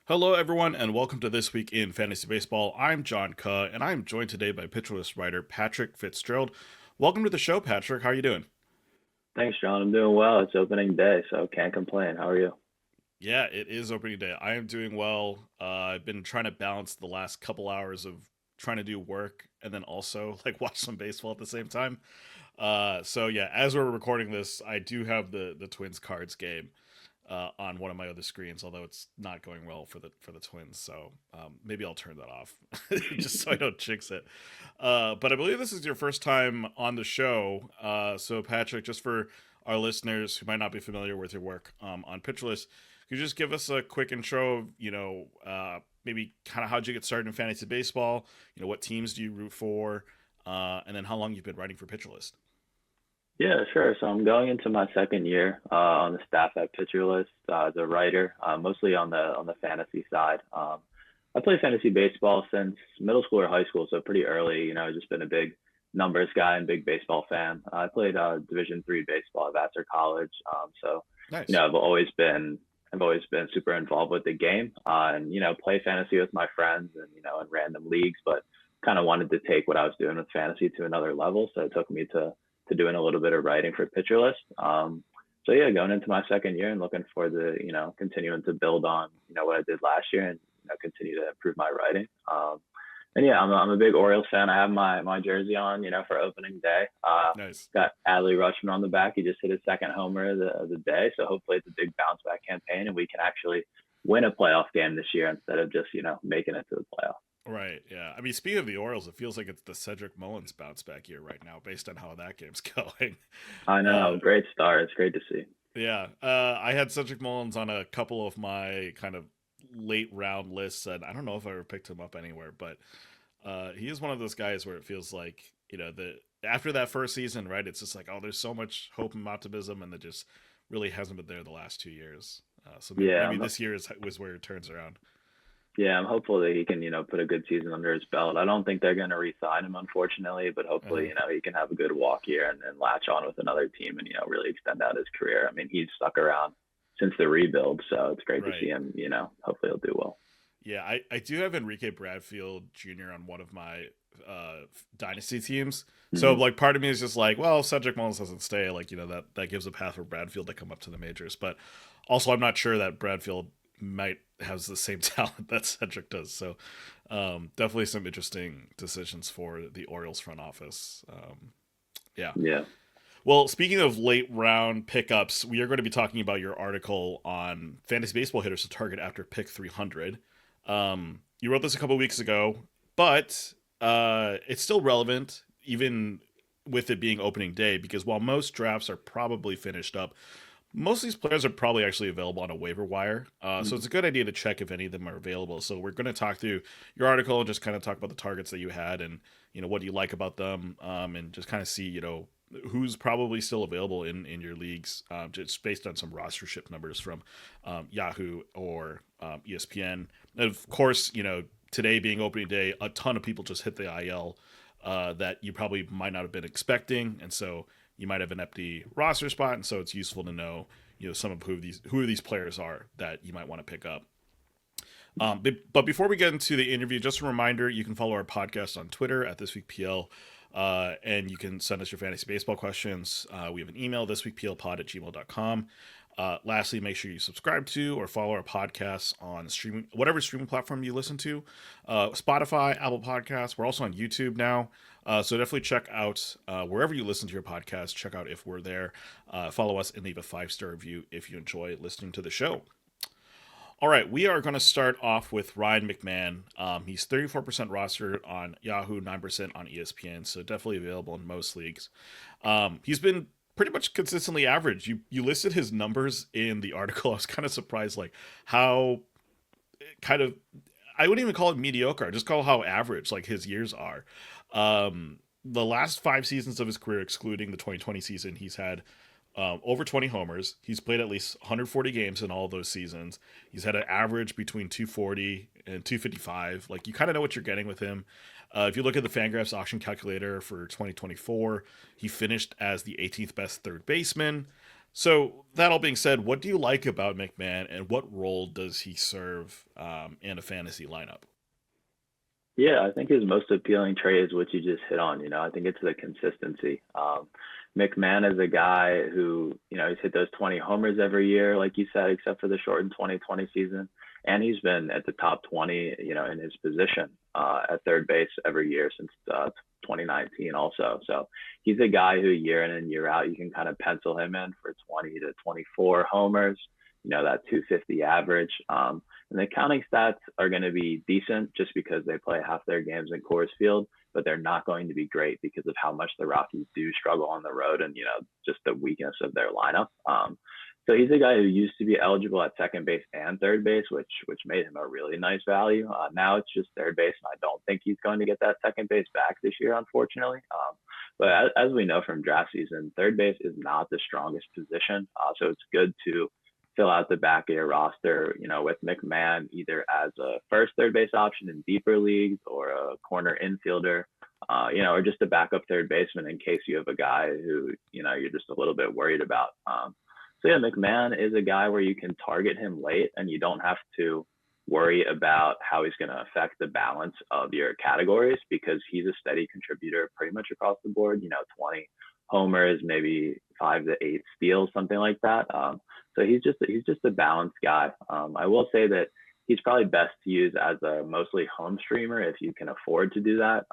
Hello, everyone, and welcome to This Week in Fantasy Baseball. I'm John Kuh, and I'm joined today by Pitcher List writer Patrick Fitzgerald. Welcome to the show, Patrick. How are you doing? Thanks, John. I'm doing well. It's opening day, so can't complain. How are you? Yeah, it is opening day. I am doing well. I've been trying to balance the last couple hours of trying to do work and then also like watch some baseball at the same time. So yeah, as we're recording this, I do have the Twins cards game on one of my other screens, although it's not going well for the Twins. So maybe I'll turn that off just so I don't jinx it. But I believe this is your first time on the show. So Patrick, just for our listeners who might not be familiar with your work on Pitcher List, could you just give us a quick intro of, maybe kind of how'd you get started in fantasy baseball? What teams do you root for? And then how long you've been writing for Pitcher List? Yeah, sure. So I'm going into my second year on the staff at Pitcher List as a writer, mostly on the fantasy side. I play fantasy baseball since middle school or high school, so pretty early. Just been a big numbers guy and big baseball fan. I played Division III baseball at Vassar College, so Nice. I've always been super involved with the game, and play fantasy with my friends and in random leagues, but kind of wanted to take what I was doing with fantasy to another level, so it took me to doing a little bit of writing for Pitcher List. So yeah, going into my second year and looking forward to continuing to build on what I did last year and continue to improve my writing. And yeah, I'm a big Orioles fan. I have my jersey on, for opening day. Nice. Got Adley Rutschman on the back. He just hit his second homer of the day, so hopefully it's a big bounce back campaign and we can actually win a playoff game this year instead of just making it to the playoffs. Right, yeah. I mean, speaking of the Orioles, it feels like it's the Cedric Mullins bounce back year right now, based on how that game's going. I Uh, know, great start. It's great to see. yeah, I had Cedric Mullins on a couple of my kind of late round lists, and I don't know if I ever picked him up anywhere, but he is one of those guys where it feels like the after that first season, right? It's just like, oh, there's so much hope and optimism, and it just really hasn't been there the last 2 years. So Yeah, maybe this year was where it turns around. Yeah, I'm hopeful that he can, put a good season under his belt. I don't think they're going to re-sign him, unfortunately, but hopefully, Uh, he can have a good walk here and latch on with another team and, really extend out his career. I mean, he's stuck around since the rebuild, so it's great to see right. him, hopefully he'll do well. Yeah, I do have Enrique Bradfield Jr. on one of my dynasty teams. So Hmm. like part of me is just like, well, if Cedric Mullins doesn't stay, like, that gives a path for Bradfield to come up to the majors. But also I'm not sure that Bradfield might has the same talent that Cedric does. So definitely some interesting decisions for the Orioles front office. Yeah. Yeah. Well, speaking of late round pickups, we are going to be talking about your article on fantasy baseball hitters to target after pick 300. You wrote this a couple weeks ago, but it's still relevant even with it being opening day because while most drafts are probably finished up, most of these players are probably actually available on a waiver wire. So Mhm. it's a good idea to check if any of them are available. So we're going to talk through your article and just kind of talk about the targets that you had and what you like about them, and just kind of see who's probably still available in your leagues, just based on some rostership numbers from Yahoo or ESPN. And of course, today being opening day, a ton of people just hit the IL that you probably might not have been expecting, and so you might have an empty roster spot, and so it's useful to know some of who these players are that you might want to pick up. But before we get into the interview, just a reminder: you can follow our podcast on Twitter at thisweekpl, and you can send us your fantasy baseball questions. We have an email, thisweekplpod@gmail.com. Lastly, make sure you subscribe to or follow our podcasts on whatever streaming platform you listen to, Spotify, Apple Podcasts. We're also on YouTube now, so definitely check out wherever you listen to your podcast. Check out if we're there. Follow us and leave a 5-star review if you enjoy listening to the show. All right, we are going to start off with Ryan McMahon. He's 34% rostered on Yahoo, 9% on ESPN, so definitely available in most leagues. He's been pretty much consistently average. You listed his numbers in the article. I was kind of surprised, like how kind of I wouldn't even call it mediocre. I just call it how average like his years are. The last 5 seasons of his career, excluding the 2020 season, he's had over 20 homers. He's played at least 140 games in all of those seasons. He's had an average between 240 and 255. Like you kind of know what you're getting with him. If you look at the Fangraphs auction calculator for 2024, he finished as the 18th best third baseman. So that all being said, what do you like about McMahon, and what role does he serve in a fantasy lineup? Yeah, I think his most appealing trait is what you just hit on. I think it's the consistency. McMahon is a guy who, he's hit those 20 homers every year, like you said, except for the shortened 2020 season. And he's been at the top 20, in his position at third base every year since 2019 also. So he's a guy who year in and year out, you can kind of pencil him in for 20 to 24 homers, that 250 average. And the counting stats are going to be decent just because they play half their games in Coors Field, but they're not going to be great because of how much the Rockies do struggle on the road and, just the weakness of their lineup. So he's a guy who used to be eligible at second base and third base, which made him a really nice value. Now it's just third base, and I don't think he's going to get that second base back this year, unfortunately. But as we know from draft season, third base is not the strongest position, so it's good to fill out the back of your roster, with McMahon either as a first third base option in deeper leagues or a corner infielder, or just a backup third baseman in case you have a guy who, you're just a little bit worried about. So yeah, McMahon is a guy where you can target him late and you don't have to worry about how he's going to affect the balance of your categories because he's a steady contributor pretty much across the board, 20 homers, maybe 5 to 8 steals, something like that. So he's just a balanced guy. I will say that he's probably best to use as a mostly home streamer if you can afford to do that.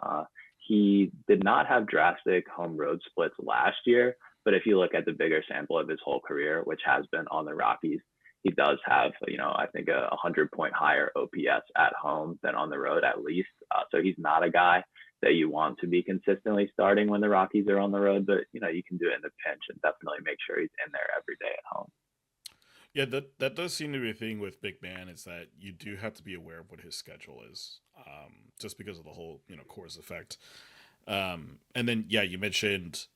He did not have drastic home road splits last year, but if you look at the bigger sample of his whole career, which has been on the Rockies, he does have, I think a 100-point higher OPS at home than on the road at least. So he's not a guy that you want to be consistently starting when the Rockies are on the road, but you can do it in the pinch and definitely make sure he's in there every day at home. Yeah, that does seem to be a thing with Big Man is that you do have to be aware of what his schedule is, just because of the whole Coors effect. And then yeah, you mentioned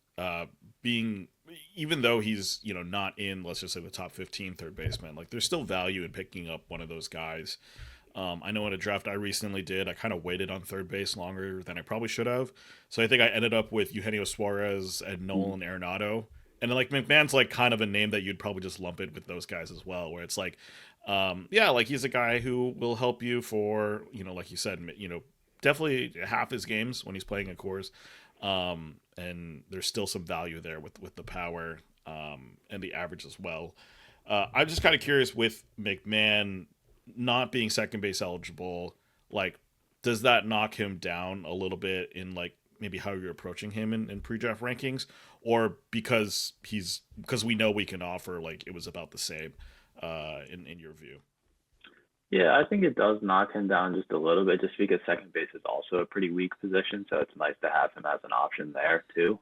being even though he's not in, let's just say, the top 15 third baseman, like there's still value in picking up one of those guys. I know in a draft I recently did, I kind of waited on third base longer than I probably should have. So I think I ended up with Eugenio Suarez and Nolan Arenado. And then, like, McMahon's like kind of a name that you'd probably just lump it with those guys as well, where it's like, yeah, like he's a guy who will help you for, like you said, definitely half his games when he's playing at Coors. And there's still some value there with the power and the average as well. I'm just kind of curious with McMahon not being second base eligible, like, does that knock him down a little bit in like maybe how you're approaching him in pre-draft rankings, or because we know we can offer like it was about the same in your view? Yeah, I think it does knock him down just a little bit, just because second base is also a pretty weak position, so it's nice to have him as an option there too.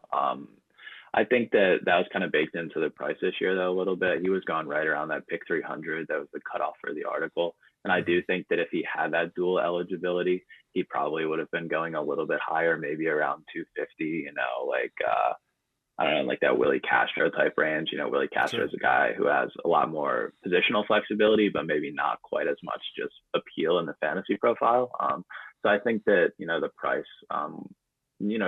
I think that was kind of baked into the price this year though a little bit. He was gone right around that pick 300. That was the cutoff for the article, and I Mm-hmm. do think that if he had that dual eligibility, he probably would have been going a little bit higher, maybe around 250. Like I don't know, like that Willie Castro type range. Willie Castro Sure. is a guy who has a lot more positional flexibility, but maybe not quite as much just appeal in the fantasy profile. So I think that the price,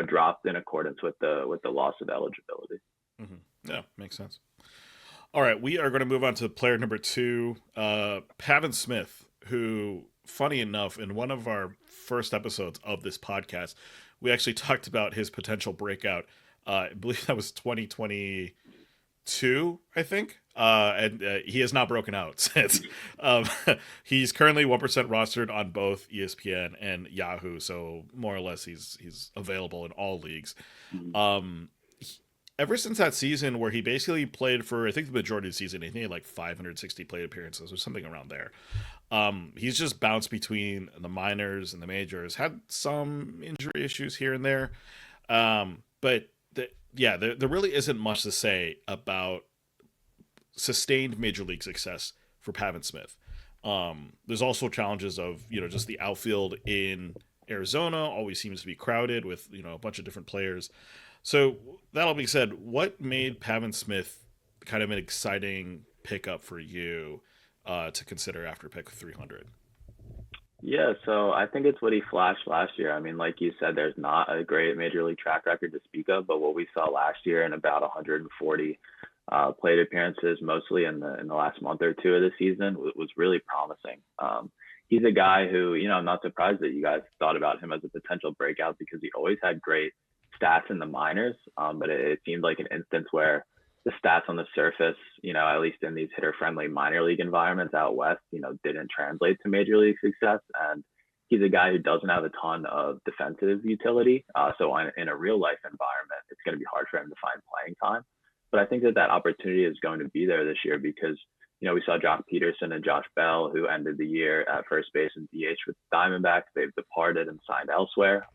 dropped in accordance with the loss of eligibility. Mm-hmm. Yeah, makes sense. All right, we are going to move on to player number two, Pavin Smith, who, funny enough, in one of our first episodes of this podcast, we actually talked about his potential breakout. I believe that was 2022, I think. And he has not broken out since. Um, he's currently 1% rostered on both ESPN and Yahoo, so more or less he's available in all leagues. Mhm. Um, Ever since that season where he basically played for, I think, the majority of the season, I think he had like 560 plate appearances or something around there. He's just bounced between the minors and the majors, had some injury issues here and there. But yeah, there really isn't much to say about sustained major league success for Pavin Smith. There's also challenges of just the outfield in Arizona always seems to be crowded with a bunch of different players. So that all being said, what made Pavin Smith kind of an exciting pickup for you to consider after pick 300? Yeah, so I think it's what he flashed last year. I mean, like you said, there's not a great major league track record to speak of, but what we saw last year in about 140 plate appearances mostly in the last month or two of the season was really promising. He's a guy who, I'm not surprised that you guys thought about him as a potential breakout because he always had great stats in the minors. But it seemed like an instance where the stats on the surface, at least in these hitter friendly minor league environments out west, didn't translate to major league success. And he's a guy who doesn't have a ton of defensive utility. So in a real life environment, it's going to be hard for him to find playing time. But I think that opportunity is going to be there this year because, we saw Jock Peterson and Josh Bell, who ended the year at first base and DH with the Diamondbacks. They've departed and signed elsewhere.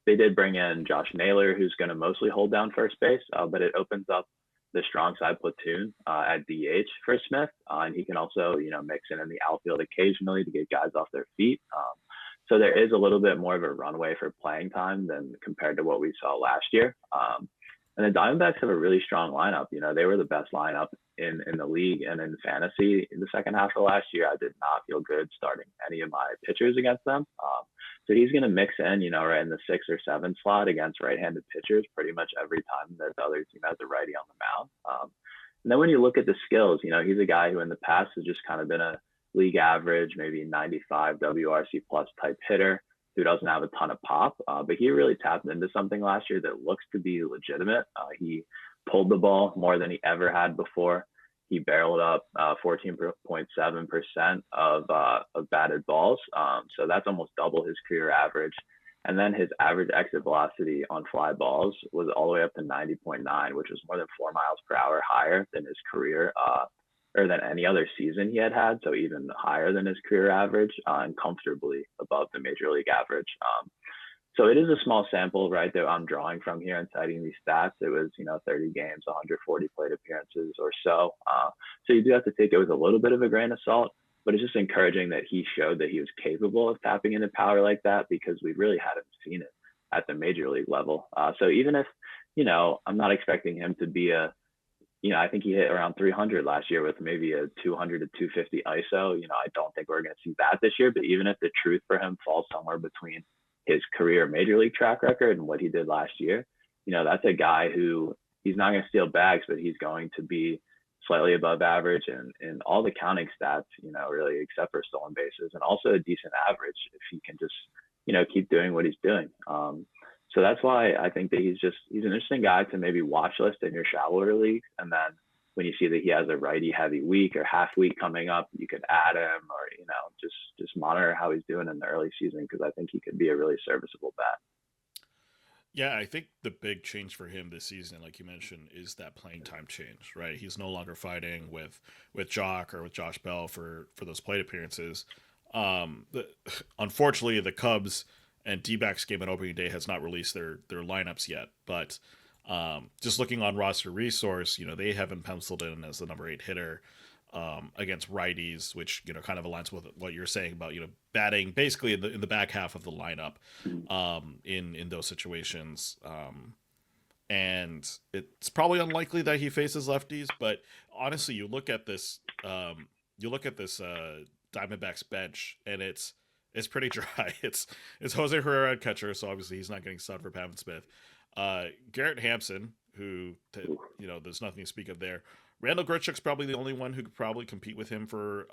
They did bring in Josh Naylor, who's going to mostly hold down first base, but it opens up the strong side platoon at DH for Smith. And he can also, mix in the outfield occasionally to get guys off their feet. So there is a little bit more of a runway for playing time than compared to what we saw last year. And the Diamondbacks have a really strong lineup. They were the best lineup in the league and in fantasy in the second half of last year. I did not feel good starting any of my pitchers against them. So he's going to mix in, right in the 6 or 7 slot against right-handed pitchers pretty much every time that the other team has a righty on the mound. And then when you look at the skills, he's a guy who in the past has just kind of been a league average, maybe 95 WRC plus type hitter who doesn't have a ton of pop, but he really tapped into something last year that looks to be legitimate. He pulled the ball more than he ever had before. He barreled up 14.7% of batted balls. So that's almost double his career average. And then his average exit velocity on fly balls was all the way up to 90.9, which was more than 4 miles per hour higher than his career or than any other season he had. So even higher than his career average and comfortably above the major league average. So it is a small sample, right, that I'm drawing from here and citing these stats. It was, 30 games, 140 plate appearances or so. So you do have to take it with a little bit of a grain of salt, but it's just encouraging that he showed that he was capable of tapping into power like that because we really hadn't seen it at the major league level. So even if, I'm not expecting him to be I think he hit around 300 last year with maybe a 200 to 250 ISO. I don't think we're going to see that this year, but even if the truth for him falls somewhere between his career major league track record and what he did last year, that's a guy who he's not going to steal bags, but he's going to be slightly above average and in all the counting stats, really except for stolen bases and also a decent average if he can just, keep doing what he's doing. So that's why I think that he's an interesting guy to maybe watch list in your shallower leagues. And then when you see that he has a righty heavy week or half week coming up, you could add him or, just monitor how he's doing in the early season because I think he could be a really serviceable bat. Yeah, I think the big change for him this season, like you mentioned, is that playing time change, right? He's no longer fighting with Jock or with Josh Bell for those plate appearances. Unfortunately, the Cubs and D-backs game on opening day has not released their lineups yet, but just looking on roster resource, they haven't penciled in as the number 8 hitter against righties, which kind of aligns with what you're saying about batting basically in the back half of the lineup in those situations. And it's probably unlikely that he faces lefties, but honestly, you look at this Diamondbacks bench, and it's pretty dry. It's Jose Herrera at catcher, so obviously he's not getting subbed for Pavin Smith. Garrett Hampson, who there's nothing to speak of there. Randall Grichuk's probably the only one who could probably compete with him for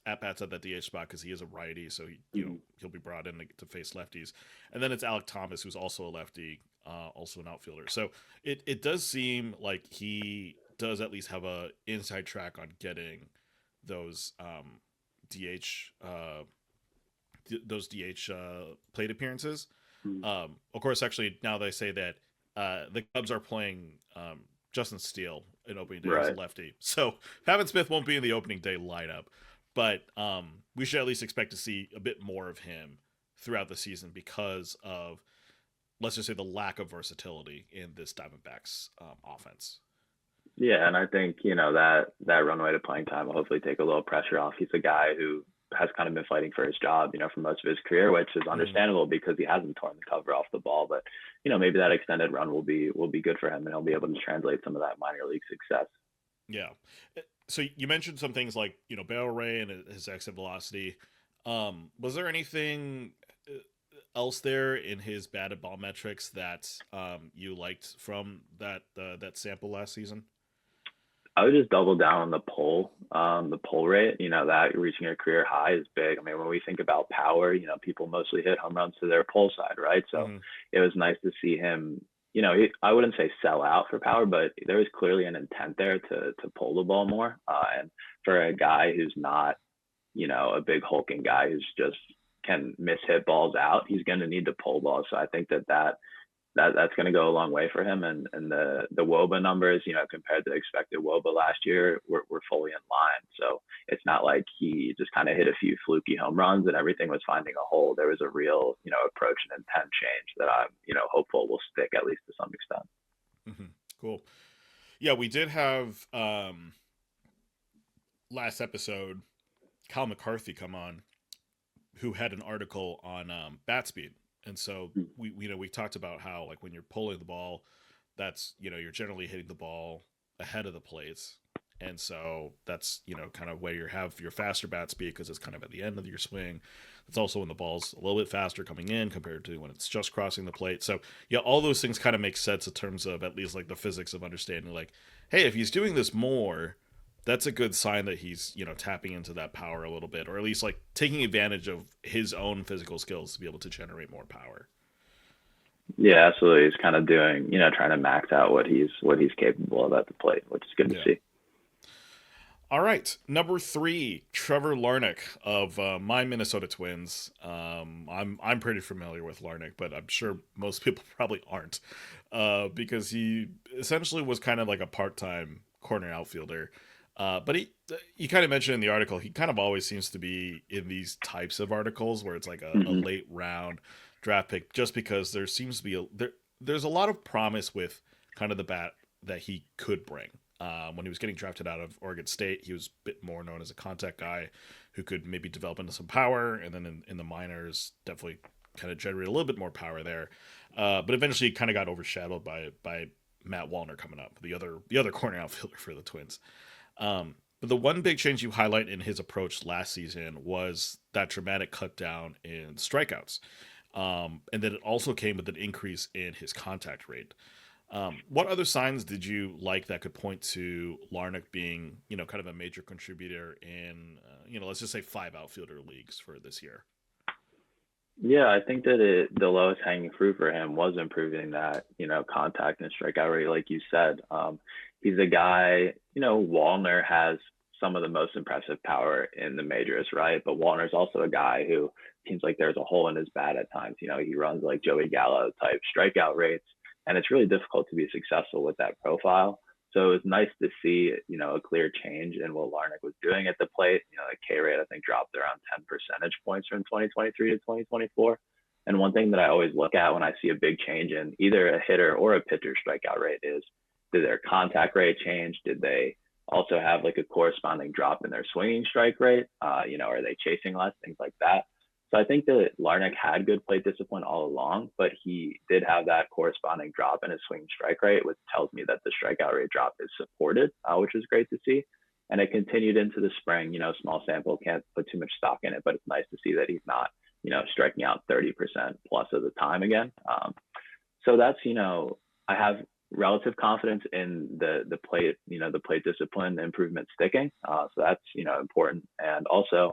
at bats at that DH spot because he is a righty, so he'll be brought in to face lefties. And then it's Alec Thomas, who's also a lefty, also an outfielder. So it does seem like he does at least have a inside track on getting those DH plate appearances. Of course, actually, now they say that the Cubs are playing Justin Steele in opening day as a lefty, so Pavin Smith won't be in the opening day lineup, but we should at least expect to see a bit more of him throughout the season because of, let's just say, the lack of versatility in this Diamondbacks offense. Yeah, and I think that runway to playing time will hopefully take a little pressure off. He's a guy who has kind of been fighting for his job, for most of his career, which is understandable because he hasn't torn the cover off the ball. But maybe that extended run will be good for him, and he'll be able to translate some of that minor league success. Yeah. So you mentioned some things like barrel rate and his exit velocity. Was there anything else there in his batted ball metrics that you liked from that sample last season? I would just double down on the pull rate. That reaching a career high is big. I mean, when we think about power, people mostly hit home runs to their pull side, right? So Hmm. it was nice to see him. I wouldn't say sell out for power, but there was clearly an intent there to pull the ball more. And for a guy who's not, a big hulking guy who's just can miss hit balls out, he's going to need to pull balls. So I think that's going to go a long way for him. And the WOBA numbers, compared to expected WOBA last year, were fully in line. So it's not like he just kind of hit a few fluky home runs and everything was finding a hole. There was a real, approach and intent change that I'm, hopeful will stick at least to some extent. Hmm. Cool. Yeah, we did have last episode Cal McCarthy come on, who had an article on bat speed, and so we talked about how like when you're pulling the ball, that's you're generally hitting the ball ahead of the plates, and so that's kind of where you have your faster bat speed because it's kind of at the end of your swing. It's also when the ball's a little bit faster coming in compared to when it's just crossing the plate. So yeah, all those things kind of make sense in terms of at least like the physics of understanding like, hey, if he's doing this more, that's a good sign that he's tapping into that power a little bit, or at least like taking advantage of his own physical skills to be able to generate more power. Yeah, absolutely. He's kind of doing, trying to max out what he's capable of at the plate, which is good to Yeah. see. All right, number 3, Trevor Larnach of my Minnesota Twins. I'm pretty familiar with Larnach, but I'm sure most people probably aren't, because he essentially was kind of like a part-time corner outfielder. But he kind of mentioned in the article, he kind of always seems to be in these types of articles where it's like a Hmm. late round draft pick, just because there seems to be there's a lot of promise with kind of the bat that he could bring. When he was getting drafted out of Oregon State, he was a bit more known as a contact guy who could maybe develop into some power, and then in the minors, definitely kind of generate a little bit more power there. But eventually, kind of got overshadowed by Matt Wallner coming up, the other corner outfielder for the Twins. But the one big change you highlight in his approach last season was that dramatic cut down in strikeouts. And then it also came with an increase in his contact rate. What other signs did you like that could point to Larnach being, kind of a major contributor in, let's just say 5 outfielder leagues for this year? Yeah, I think that the lowest hanging fruit for him was improving that, contact and strikeout rate, like you said. He's a guy, Wallner has some of the most impressive power in the majors, right? But Wallner's also a guy who seems like there's a hole in his bat at times. He runs like Joey Gallo type strikeout rates, and it's really difficult to be successful with that profile. So it was nice to see, a clear change in what Larnach was doing at the plate. The K rate, I think, dropped around 10 percentage points from 2023 to 2024. And one thing that I always look at when I see a big change in either a hitter or a pitcher strikeout rate is, did their contact rate change? Did they also have like a corresponding drop in their swinging strike rate? Are they chasing less? Things like that. So I think that Larnach had good plate discipline all along, but he did have that corresponding drop in his swing strike rate, which tells me that the strikeout rate drop is supported, which is great to see. And it continued into the spring. Small sample, can't put too much stock in it, but it's nice to see that he's not, striking out 30% plus of the time again. So that's, I have relative confidence in the plate, the plate discipline improvement sticking. So that's, important. And also,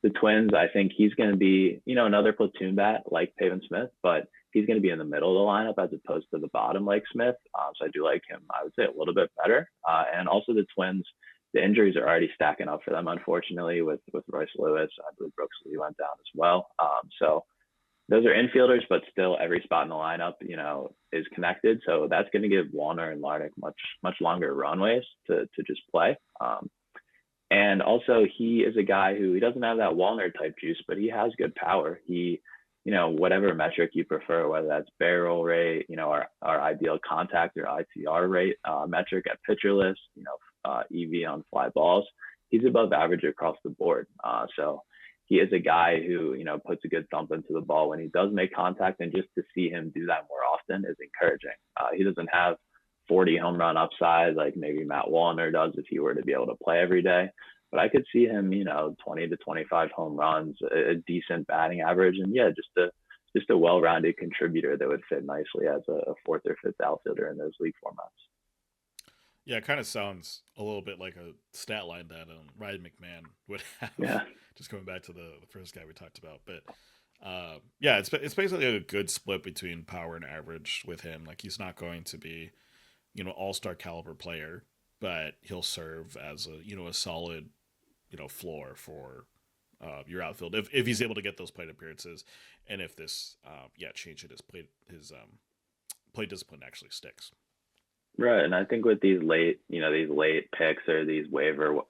the Twins, I think he's going to be, another platoon bat like Pavin Smith, but he's going to be in the middle of the lineup as opposed to the bottom like Smith. So I do like him, I would say, a little bit better. And also the Twins, the injuries are already stacking up for them, unfortunately, with Royce Lewis. I believe Brooks Lee went down as well. So those are infielders, but still every spot in the lineup, is connected. So that's going to give Wallner and Larnach much longer runways to just play. And also, he is a guy who he doesn't have that Wallner type juice, but he has good power. He, whatever metric you prefer, whether that's barrel rate, our ideal contact or ITR rate metric at pitcher list, EV on fly balls, he's above average across the board. So he is a guy who, puts a good thump into the ball when he does make contact, and just to see him do that more often is encouraging. He doesn't have 40 home run upside like maybe Matt Wallner does if he were to be able to play every day. But I could see him, 20 to 25 home runs, a decent batting average, and yeah, just a well-rounded contributor that would fit nicely as a fourth or fifth outfielder in those league formats. Yeah, it kind of sounds a little bit like a stat line that Ryan McMahon would have. Yeah. Just coming back to the first guy we talked about, but yeah, it's basically a good split between power and average with him. Like he's not going to be all star caliber player, but he'll serve as a a solid floor for your outfield if he's able to get those plate appearances, and if this change in play discipline actually sticks. Right. And I think with these late picks or these waiver,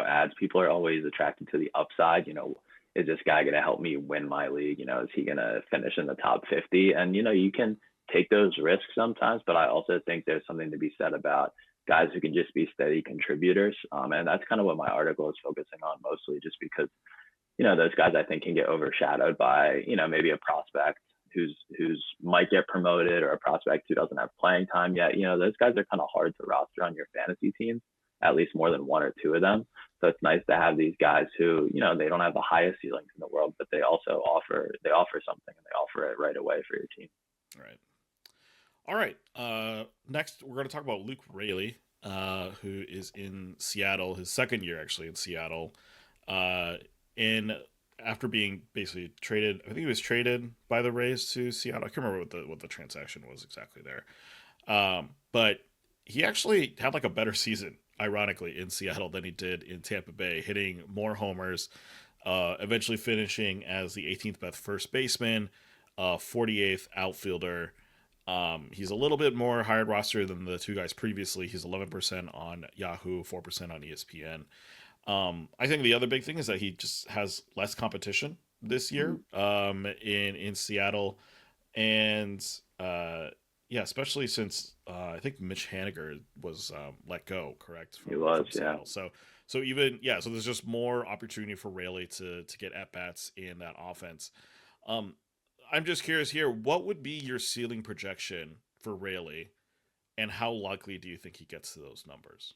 ads, people are always attracted to the upside. Is this guy going to help me win my league? Is he going to finish in the top 50? And, you can take those risks sometimes, but I also think there's something to be said about guys who can just be steady contributors. And that's kind of what my article is focusing on mostly, just because those guys I think can get overshadowed by, maybe a prospect who's might get promoted or a prospect who doesn't have playing time yet. Those guys are kind of hard to roster on your fantasy teams, at least more than one or two of them. So it's nice to have these guys who, they don't have the highest ceilings in the world, but they also offer something and they offer it right away for your team. Right. All right. Next, we're going to talk about Luke Raley, who is in Seattle, his second year actually in Seattle. In after being basically traded, I think he was traded by the Rays to Seattle. I can't remember what the transaction was exactly there. But he actually had like a better season, ironically, in Seattle than he did in Tampa Bay, hitting more homers, eventually finishing as the 18th best first baseman, 48th outfielder. He's a little bit more higher roster than the two guys previously. He's 11% on Yahoo, 4% on ESPN. I think the other big thing is that he just has less competition this year in Seattle, and especially since I think Mitch Haniger was let go, correct? From Seattle. So there's just more opportunity for Raley to get at bats in that offense. I'm just curious here, what would be your ceiling projection for Raley, and how likely do you think he gets to those numbers?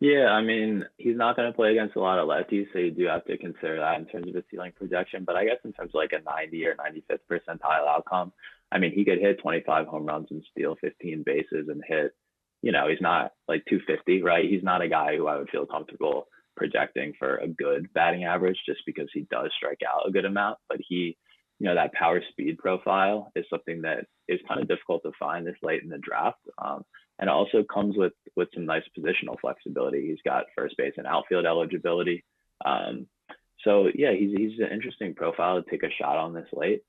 Yeah, I mean, he's not going to play against a lot of lefties, so you do have to consider that in terms of his ceiling projection. But I guess in terms of like a 90 or 95th percentile outcome, I mean, he could hit 25 home runs and steal 15 bases and hit, he's not like 250, right? He's not a guy who I would feel comfortable projecting for a good batting average just because he does strike out a good amount. But that power speed profile is something that is kind of difficult to find this late in the draft. And it also comes with some nice positional flexibility. He's got first base and outfield eligibility. So yeah, he's an interesting profile to take a shot on this late.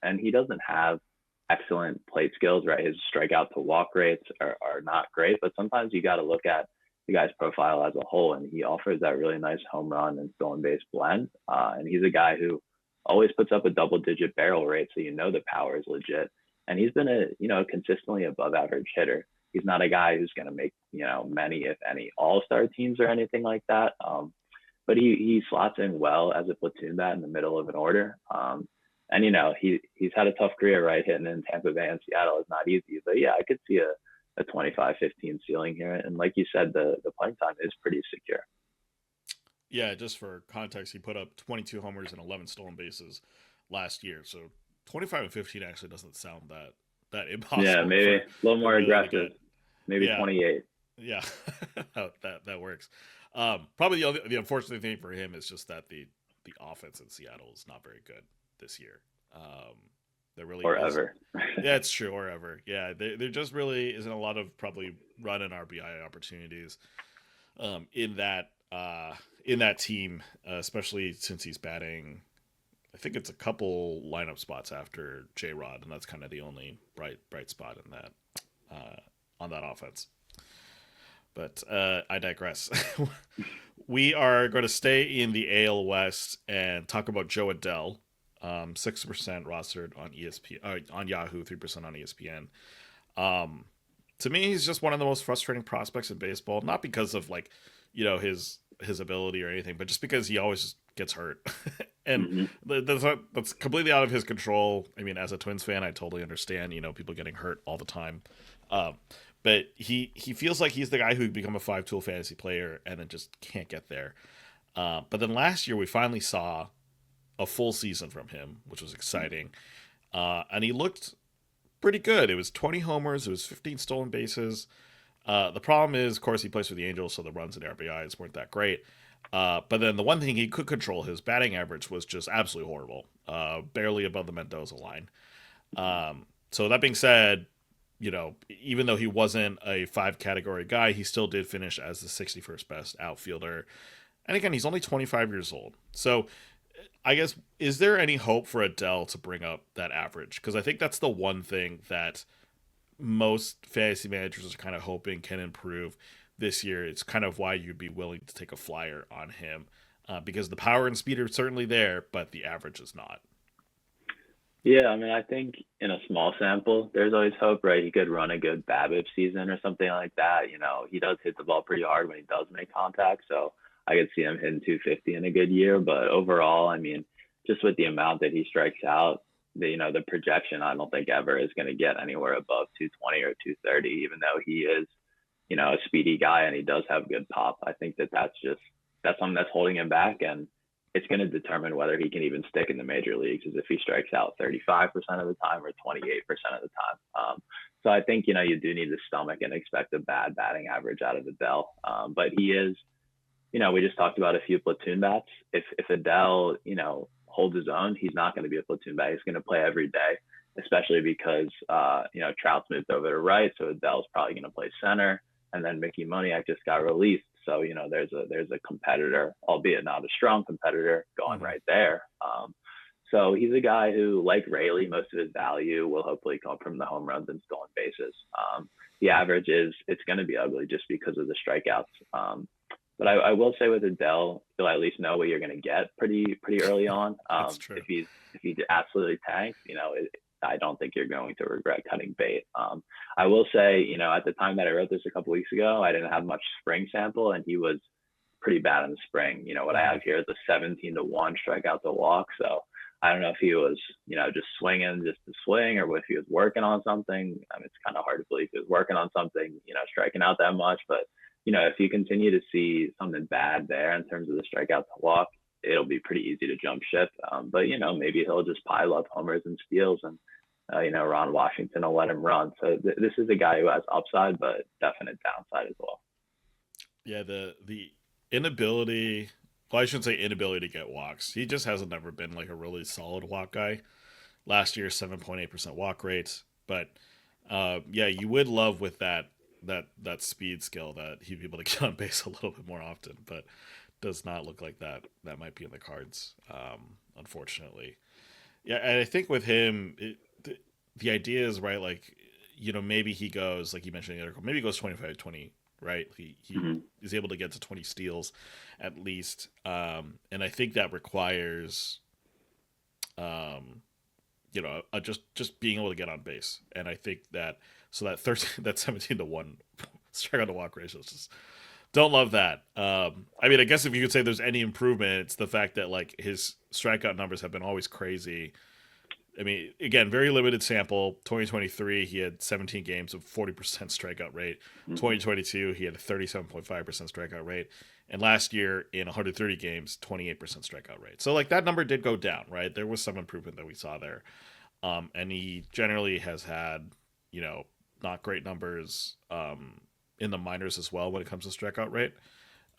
And he doesn't have excellent plate skills, right? His strikeout to walk rates are not great, but sometimes you got to look at the guy's profile as a whole, and he offers that really nice home run and stolen base blend. And he's a guy who always puts up a double-digit barrel rate, so the power is legit. And he's been a consistently above average hitter. He's not a guy who's going to make many, if any, all-star teams or anything like that. But he slots in well as a platoon bat in the middle of an order. And he's had a tough career, right? Hitting in Tampa Bay and Seattle is not easy. But yeah, I could see a 25-15 ceiling here. And like you said, the playing time is pretty secure. Yeah, just for context, he put up 22 homers and 11 stolen bases last year. So 25 and 15 actually doesn't sound that impossible. Yeah, maybe a little more aggressive. Maybe 28. Yeah, that works. Probably the unfortunate thing for him is just that the offense in Seattle is not very good this year. There really or is, ever. Yeah, it's true, or ever. Yeah, there just really isn't a lot of probably run and RBI opportunities in that team, especially since he's batting. I think it's a couple lineup spots after J-Rod, and that's kind of the only bright spot in that on that offense. But I digress. We are going to stay in the AL West and talk about Joe Adell. 6% rostered on ESPN, on Yahoo, 3% on ESPN. To me, he's just one of the most frustrating prospects in baseball. Not because of his ability or anything, but just because he always gets hurt, and that's completely out of his control. I mean, as a Twins fan, I totally understand people getting hurt all the time, but he feels like he's the guy who become a 5-tool fantasy player and then just can't get there. But then last year we finally saw a full season from him, which was exciting, and he looked pretty good. It was 20 homers, it was 15 stolen bases. The problem is, of course, he plays for the Angels, so the runs and RBIs weren't that great. But then the one thing he could control, his batting average was just absolutely horrible, barely above the Mendoza line. So that being said, even though he wasn't a five category guy, he still did finish as the 61st best outfielder. And again, he's only 25 years old. So I guess, is there any hope for Adele to bring up that average? Because I think that's the one thing that most fantasy managers are kind of hoping can improve this year. It's kind of why you'd be willing to take a flyer on him, because the power and speed are certainly there, but the average is not. Yeah, I mean, I think in a small sample, there's always hope, right? He could run a good BABIP season or something like that. He does hit the ball pretty hard when he does make contact, so I could see him hitting 250 in a good year. But overall, I mean, just with the amount that he strikes out, the projection, I don't think ever is going to get anywhere above 220 or 230, even though he is, a speedy guy and he does have good pop. I think that that's something that's holding him back, and it's going to determine whether he can even stick in the major leagues, is if he strikes out 35% of the time or 28% of the time. So I think, you do need to stomach and expect a bad batting average out of Adele. But he is, we just talked about a few platoon bats. If Adele, holds his own, he's not going to be a platoon bat. He's going to play every day, especially because, Trout's moved over to right. So Adele's probably going to play center. And then Mickey Moniak just got released. So, there's a competitor, albeit not a strong competitor, going Mm-hmm. right there. So he's a guy who, like Rayleigh, most of his value will hopefully come from the home runs and stolen bases. The average it's going to be ugly just because of the strikeouts. But I will say with Adele, you'll at least know what you're going to get pretty early on. That's true. If he absolutely tanks, I don't think you're going to regret cutting bait. I will say, at the time that I wrote this a couple weeks ago, I didn't have much spring sample, and he was pretty bad in the spring. What I Mm-hmm. have here is a 17-1 strikeout to walk. So I don't know if he was, just swinging just to swing, or if he was working on something. I mean, it's kind of hard to believe he was working on something, striking out that much. But if you continue to see something bad there in terms of the strikeout to walk, it'll be pretty easy to jump ship. But maybe he'll just pile up homers and steals, and Ron Washington will let him run. So this is a guy who has upside, but definite downside as well. Yeah, the inability. Well, I shouldn't say inability to get walks. He just hasn't never been like a really solid walk guy. Last year, 7.8% walk rate, but yeah, you would love with that speed skill that he'd be able to get on base a little bit more often, but does not look like that might be in the cards, unfortunately. Yeah, and I think with him, the idea is right. Like, maybe he goes, like you mentioned in the article, maybe he goes 25-20, right? He Mm-hmm. is able to get to 20 steals at least, and I think that requires, um, just being able to get on base, and I think that so that 13 that 17-1 strikeout to walk ratio is just don't love that. I mean, I guess if you could say there's any improvement, it's the fact that like his strikeout numbers have been always crazy. I mean, again, very limited sample. 2023, he had 17 games of 40% strikeout rate. Mm-hmm. 2022, he had a 37.5% strikeout rate. And last year, in 130 games, 28% strikeout rate. So, like, that number did go down, right? There was some improvement that we saw there. And he generally has had, not great numbers in the minors as well when it comes to strikeout rate.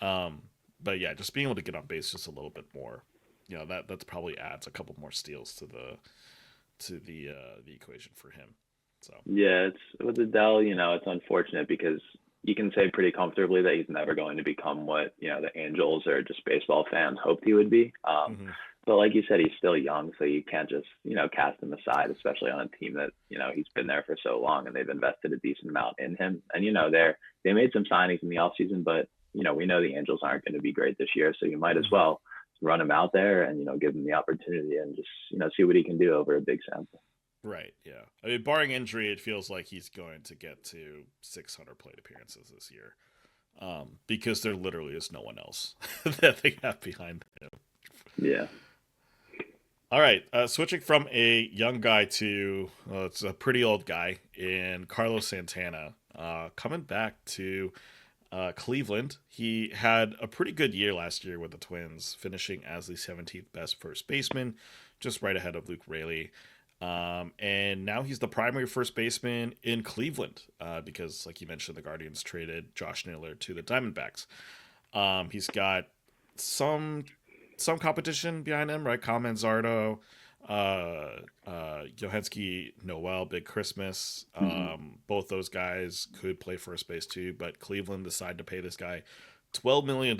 Um, but yeah, just being able to get on base just a little bit more, that's probably adds a couple more steals to the equation for him. So Yeah, it's with Adele, it's unfortunate because you can say pretty comfortably that he's never going to become what, the Angels or just baseball fans hoped he would be. hmm But like you said, he's still young, so you can't just, cast him aside, especially on a team that, he's been there for so long and they've invested a decent amount in him. And, they made some signings in the offseason, but, we know the Angels aren't going to be great this year. So you might as hmm well run him out there and, give him the opportunity and just, see what he can do over a big sample. right, yeah. I mean, barring injury, it feels like he's going to get to 600 plate appearances this year, because there literally is no one else that they have behind him. Yeah. All right, switching from a young guy to it's a pretty old guy in Carlos Santana, coming back to Cleveland. He had a pretty good year last year with the Twins, finishing as the 17th best first baseman, just right ahead of Luke Raley. And now he's the primary first baseman in Cleveland because, like you mentioned, the Guardians traded Josh Naylor to the Diamondbacks. He's got some some competition behind him, right? Kyle Manzardo, Johanski Noel, Big Christmas. Mhm. Both those guys could play first base too, but Cleveland decided to pay this guy $12 million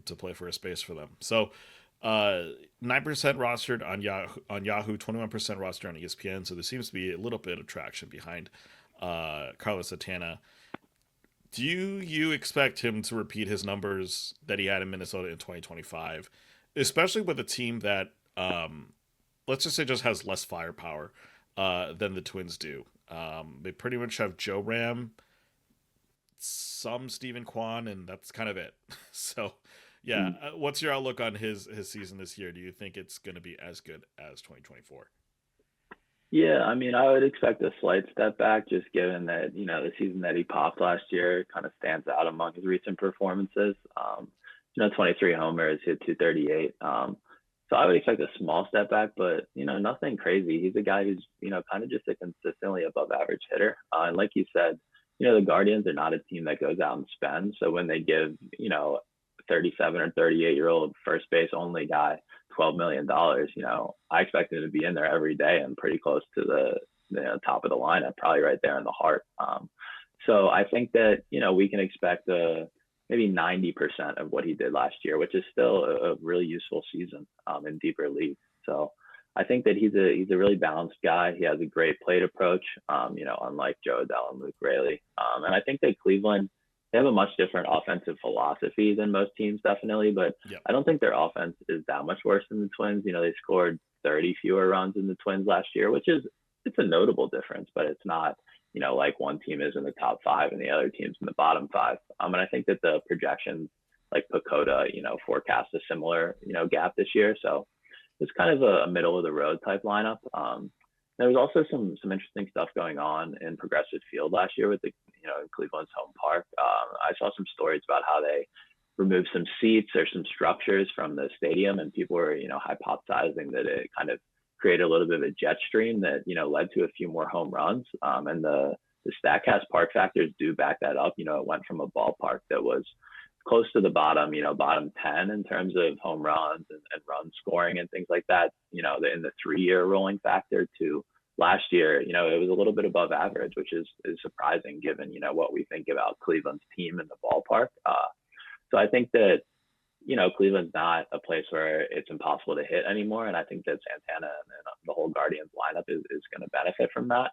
to play first base for them. So 9% rostered on Yahoo, 21% rostered on ESPN. So there seems to be a little bit of traction behind Carlos Santana. Do you expect him to repeat his numbers that he had in Minnesota in 2025, especially with a team that, let's just say, just has less firepower than the Twins do? They pretty much have Joe Ram, some Stephen Kwan, and that's kind of it. So, yeah, Mm. what's your outlook on his season this year? Do you think it's going to be as good as 2024? Yeah, I mean, I would expect a slight step back just given that, the season that he popped last year kind of stands out among his recent performances. 23 homers, hit 238. So I would expect a small step back, but, nothing crazy. He's a guy who's, kind of just a consistently above average hitter. And like you said, the Guardians are not a team that goes out and spends. So when they give, 37 or 38-year-old first base only guy $12 million, I expect him to be in there every day and pretty close to the top of the lineup, probably right there in the heart. So I think that we can expect maybe 90% of what he did last year, which is still a really useful season in deeper leagues. So I think that he's a really balanced guy. He has a great plate approach, unlike Joe Adell and Luke Raley. And I think that Cleveland, they have a much different offensive philosophy than most teams, definitely, but Yep. I don't think their offense is that much worse than the Twins. They scored 30 fewer runs than the Twins last year, which is it's a notable difference, but it's not, like one team is in the top five and the other team's in the bottom five. And I think that the projections like Pacoda, forecast a similar, gap this year. So it's kind of a middle of the road type lineup. There was also some interesting stuff going on in Progressive Field last year with the in Cleveland's home park. I saw some stories about how they removed some seats or some structures from the stadium, and people were hypothesizing that it kind of created a little bit of a jet stream that led to a few more home runs. And the Statcast park factors do back that up. It went from a ballpark that was close to the bottom, bottom 10 in terms of home runs and run scoring and things like that, in the 3-year rolling factor to last year, it was a little bit above average, which is surprising given, what we think about Cleveland's team in the ballpark. So I think that, Cleveland's not a place where it's impossible to hit anymore. And I think that Santana and the whole Guardians lineup is going to benefit from that.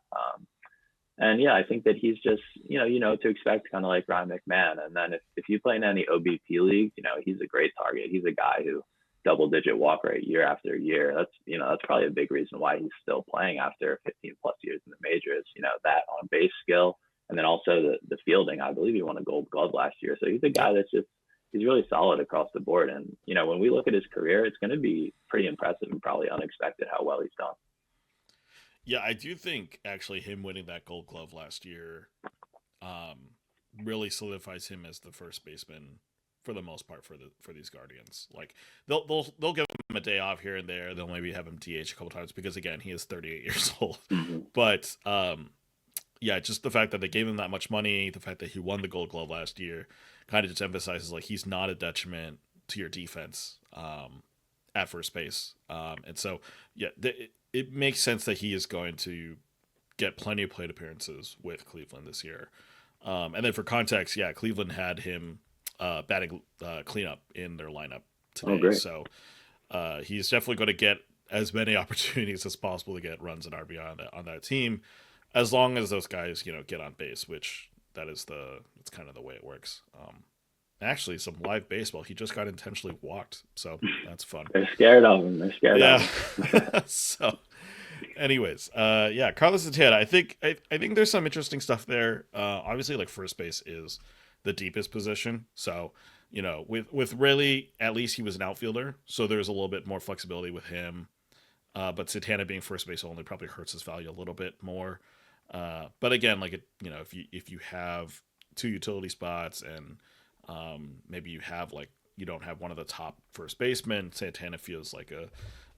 And yeah, I think that he's just, to expect kind of like Ryan McMahon. And then if you play in any OBP league, he's a great target. He's a guy who double digit walk rate year after year. That's probably a big reason why he's still playing after 15 plus years in the majors, that on base skill. And then also the fielding. I believe he won a gold glove last year. So he's a guy Yep. he's really solid across the board. And, when we look at his career, it's going to be pretty impressive and probably unexpected how well he's done. Yeah, I do think actually him winning that Gold Glove last year um, really solidifies him as the first baseman for the most part for these Guardians. Like they'll give him a day off here and there. They'll maybe have him DH a couple times because again he is 38 years old. Mm-hmm. But yeah, just the fact that they gave him that much money, the fact that he won the Gold Glove last year, kind of just emphasizes like he's not a detriment to your defense at first base. And so yeah, it makes sense that he is going to get plenty of plate appearances with Cleveland this year. And then for context, yeah, Cleveland had him batting cleanup in their lineup Oh, today. great. So he's definitely going to get as many opportunities as possible to get runs and RBI on that team, as long as those guys get on base, which it's kind of the way it works. Actually, some live baseball. He just got intentionally walked, so that's fun. They're scared of him. They're scared of Yeah. him. So, anyways, yeah, Carlos Santana. I think there's some interesting stuff there. Obviously, like first base is the deepest position, so with Riley, at least he was an outfielder, so there's a little bit more flexibility with him. But Santana being first base only probably hurts his value a little bit more. But again, like if you have two utility spots and maybe you have like you don't have one of the top first basemen, Santana feels like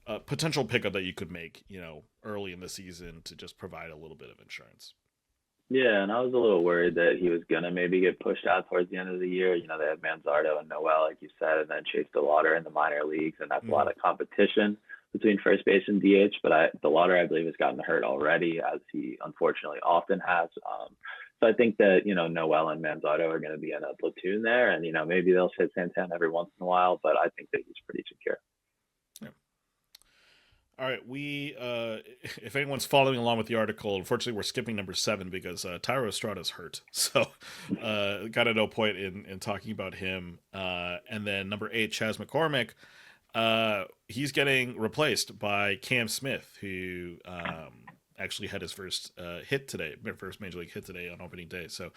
a potential pickup that you could make, early in the season to just provide a little bit of insurance. Yeah, and I was a little worried that he was gonna maybe get pushed out towards the end of the year. They had Manzardo and Noel, like you said, and then Chase DeLauder in the minor leagues, and that's a lot Hmm. of competition between first base and DH. But DeLauder, I believe, has gotten hurt already, as he unfortunately often has. So I think that Noel and Manzardo are going to be in a platoon there, and maybe they'll hit Santana every once in a while, but I think that he's pretty secure. Yeah. All right, if anyone's following along with the article, unfortunately we're skipping number 7 because Tyro Estrada's hurt, so got no point in talking about him. And then number 8, Chas McCormick, he's getting replaced by Cam Smith, who actually had his first hit today, first major league hit today on opening day. So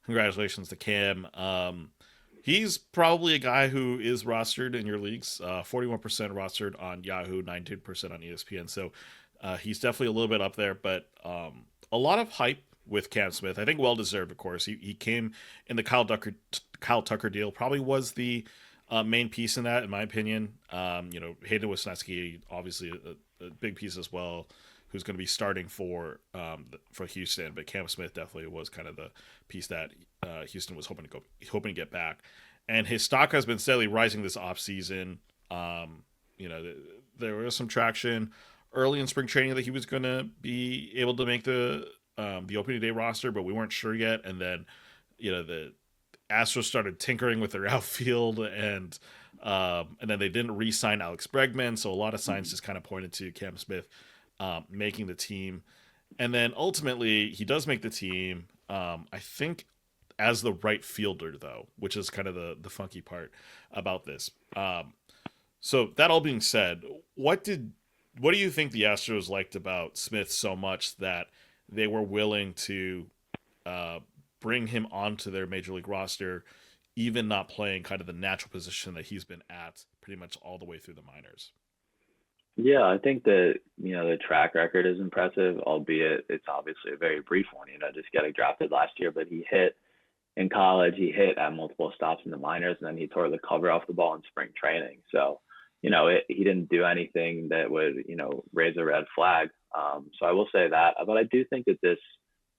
congratulations to Cam. He's probably a guy who is rostered in your leagues. 41% rostered on Yahoo, 19% on ESPN. So he's definitely a little bit up there, but a lot of hype with Cam Smith. I think well deserved, of course. He came in the Kyle Tucker deal. Probably was the main piece in that, in my opinion. Hayden Wisniewski, obviously a big piece as well, who's going to be starting for Houston. But Cam Smith definitely was kind of the piece that Houston was hoping to get back. And his stock has been steadily rising this offseason. There was some traction early in spring training that he was going to be able to make the opening day roster, but we weren't sure yet. And then, the Astros started tinkering with their outfield, and then they didn't re-sign Alex Bregman, so a lot of signs just kind of pointed to Cam Smith making the team. And then ultimately, he does make the team. I think as the right fielder, though, which is kind of the funky part about this. So that all being said, what do you think the Astros liked about Smith so much that they were willing to bring him onto their major league roster, even not playing kind of the natural position that he's been at pretty much all the way through the minors? Yeah, I think that, the track record is impressive, albeit it's obviously a very brief one, just getting drafted last year, but he hit in college, he hit at multiple stops in the minors, and then he tore the cover off the ball in spring training. So, he didn't do anything that would, raise a red flag. So I will say that, but I do think that this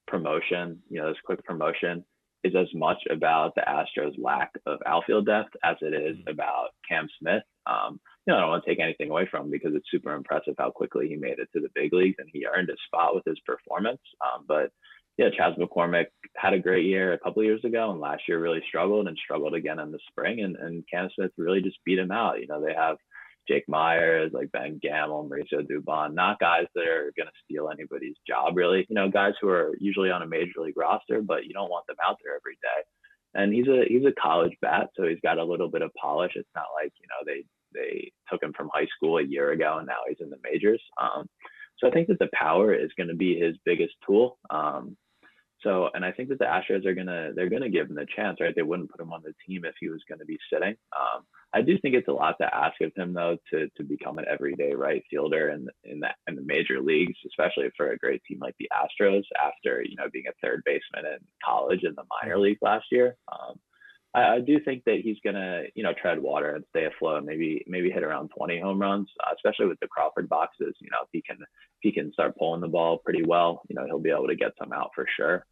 promotion, this quick promotion, is as much about the Astros' lack of outfield depth as it is about Cam Smith. I don't want to take anything away from him because it's super impressive how quickly he made it to the big leagues and he earned a spot with his performance. But yeah, Chas McCormick had a great year a couple of years ago, and last year really struggled and struggled again in the spring. And Cam Smith really just beat him out. They have Jake Myers, like Ben Gamel, Mauricio Dubon, not guys that are going to steal anybody's job, really. Guys who are usually on a major league roster, but you don't want them out there every day. And he's a college bat, so he's got a little bit of polish. It's not like they took him from high school a year ago and now he's in the majors. So I think that the power is going to be his biggest tool. And I think that the Astros they're gonna give him the chance, right? They wouldn't put him on the team if he was going to be sitting. I do think it's a lot to ask of him though to become an everyday right fielder in the major leagues, especially for a great team like the Astros after being a third baseman in college in the minor league last year. I do think that he's gonna, tread water and stay afloat. Maybe hit around 20 home runs, especially with the Crawford boxes. If he can start pulling the ball pretty well, he'll be able to get some out for sure.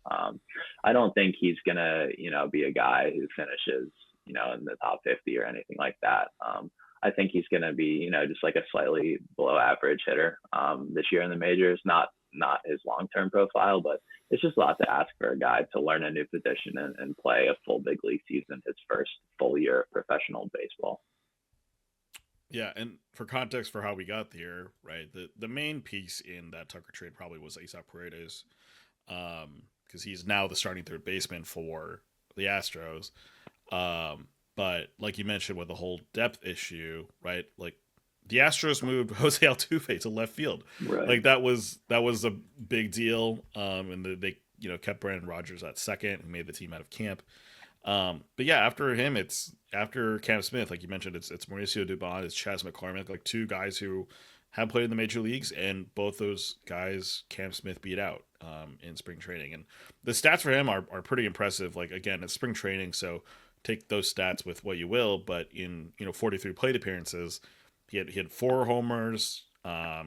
I don't think he's gonna, be a guy who finishes, in the top 50 or anything like that. I think he's gonna be, just like a slightly below average hitter this year in the majors. Not his long-term profile, but it's just a lot to ask for a guy to learn a new position and play a full big league season, his first full year of professional baseball. Yeah, and for context for how we got there, right? The main piece in that Tucker trade probably was Asap Paredes, because he's now the starting third baseman for the Astros. But like you mentioned with the whole depth issue, right? Like the Astros moved Jose Altuve to left field. Right. Like that was a big deal. And they kept Brandon Rogers at second and made the team out of camp. But yeah, after him, it's after Cam Smith, like you mentioned, it's Mauricio Dubon, it's Chas McCormick, like two guys who have played in the major leagues, and both those guys Cam Smith beat out in spring training. And the stats for him are pretty impressive. Like again, it's spring training, so take those stats with what you will. But in 43 plate appearances, He had 4 homers.